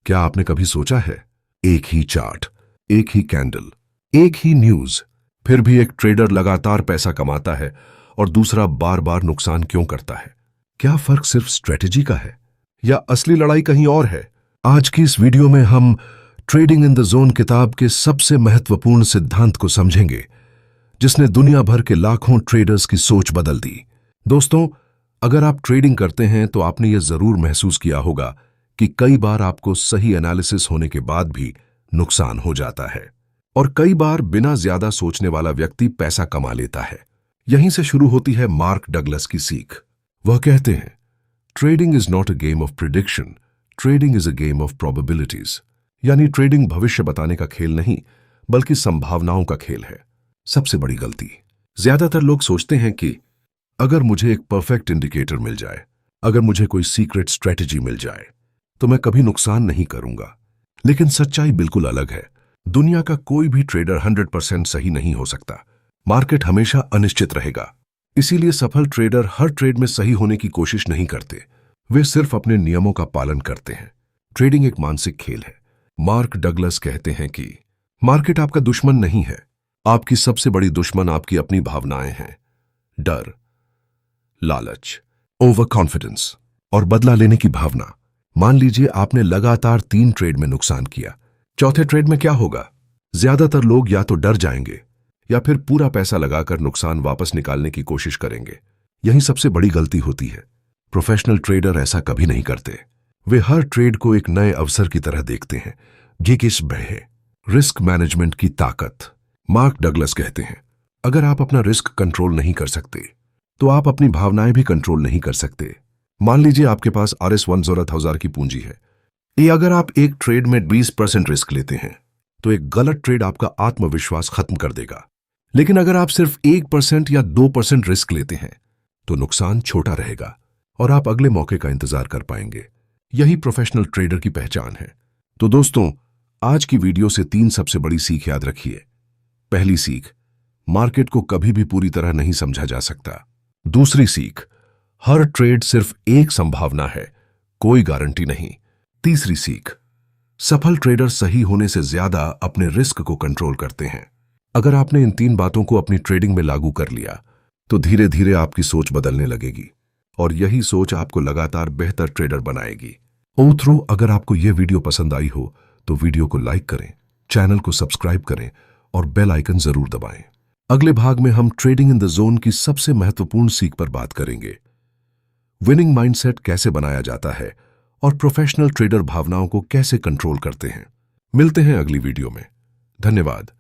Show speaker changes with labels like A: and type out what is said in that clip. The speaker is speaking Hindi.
A: क्या आपने कभी सोचा है, एक ही चार्ट, एक ही कैंडल, एक ही न्यूज, फिर भी एक ट्रेडर लगातार पैसा कमाता है और दूसरा बार बार नुकसान क्यों करता है? क्या फर्क सिर्फ स्ट्रेटेजी का है या असली लड़ाई कहीं और है? आज की इस वीडियो में हम ट्रेडिंग इन द जोन किताब के सबसे महत्वपूर्ण सिद्धांत को समझेंगे, जिसने दुनिया भर के लाखों ट्रेडर्स की सोच बदल दी। दोस्तों, अगर आप ट्रेडिंग करते हैं तो आपने यह जरूर महसूस किया होगा कि कई बार आपको सही एनालिसिस होने के बाद भी नुकसान हो जाता है और कई बार बिना ज्यादा सोचने वाला व्यक्ति पैसा कमा लेता है। यहीं से शुरू होती है मार्क डगलस की सीख। वह कहते हैं, trading is not a game of prediction, trading is a game of probabilities. यानी ट्रेडिंग भविष्य बताने का खेल नहीं, बल्कि संभावनाओं का खेल है। सबसे बड़ी गलती, ज्यादातर लोग सोचते हैं कि अगर मुझे एक परफेक्ट इंडिकेटर मिल जाए, अगर मुझे कोई सीक्रेट स्ट्रेटेजी मिल जाए, तो मैं कभी नुकसान नहीं करूंगा। लेकिन सच्चाई बिल्कुल अलग है। दुनिया का कोई भी ट्रेडर 100% सही नहीं हो सकता। मार्केट हमेशा अनिश्चित रहेगा। इसीलिए सफल ट्रेडर हर ट्रेड में सही होने की कोशिश नहीं करते, वे सिर्फ अपने नियमों का पालन करते हैं। ट्रेडिंग एक मानसिक खेल है। मार्क डगलस कहते हैं कि मार्केट आपका दुश्मन नहीं है, आपकी सबसे बड़ी दुश्मन आपकी अपनी भावनाएं हैं। डर, लालच, ओवर कॉन्फिडेंस और बदला लेने की भावना। मान लीजिए आपने लगातार 3 ट्रेड में नुकसान किया। चौथे ट्रेड में क्या होगा? ज्यादातर लोग या तो डर जाएंगे या फिर पूरा पैसा लगाकर नुकसान वापस निकालने की कोशिश करेंगे। यही सबसे बड़ी गलती होती है। प्रोफेशनल ट्रेडर ऐसा कभी नहीं करते। वे हर ट्रेड को एक नए अवसर की तरह देखते हैं। ये किस भय है? रिस्क मैनेजमेंट की ताकत। मार्क डगलस कहते हैं, अगर आप अपना रिस्क कंट्रोल नहीं कर सकते तो आप अपनी भावनाएं भी कंट्रोल नहीं कर सकते। मान लीजिए आपके पास RS-100,000 की पूंजी है। ये अगर आप एक ट्रेड में 20% रिस्क लेते हैं तो एक गलत ट्रेड आपका आत्मविश्वास खत्म कर देगा। लेकिन अगर आप सिर्फ 1% या 2% रिस्क लेते हैं तो नुकसान छोटा रहेगा और आप अगले मौके का इंतजार कर पाएंगे। यही प्रोफेशनल ट्रेडर की पहचान है। तो दोस्तों, आज की वीडियो से 3 सबसे बड़ी सीख याद रखिए। पहली सीख, मार्केट को कभी भी पूरी तरह नहीं समझा जा सकता। दूसरी सीख, हर ट्रेड सिर्फ एक संभावना है, कोई गारंटी नहीं। तीसरी सीख, सफल ट्रेडर सही होने से ज्यादा अपने रिस्क को कंट्रोल करते हैं। अगर आपने इन 3 बातों को अपनी ट्रेडिंग में लागू कर लिया तो धीरे धीरे आपकी सोच बदलने लगेगी और यही सोच आपको लगातार बेहतर ट्रेडर बनाएगी। ओथ्रो, अगर आपको यह वीडियो पसंद आई हो तो वीडियो को लाइक करें, चैनल को सब्सक्राइब करें और बेल आइकन जरूर दबाएं। अगले भाग में हम ट्रेडिंग इन द जोन की सबसे महत्वपूर्ण सीख पर बात करेंगे। विनिंग माइंडसेट कैसे बनाया जाता है और प्रोफेशनल ट्रेडर भावनाओं को कैसे कंट्रोल करते हैं। मिलते हैं अगली वीडियो में। धन्यवाद।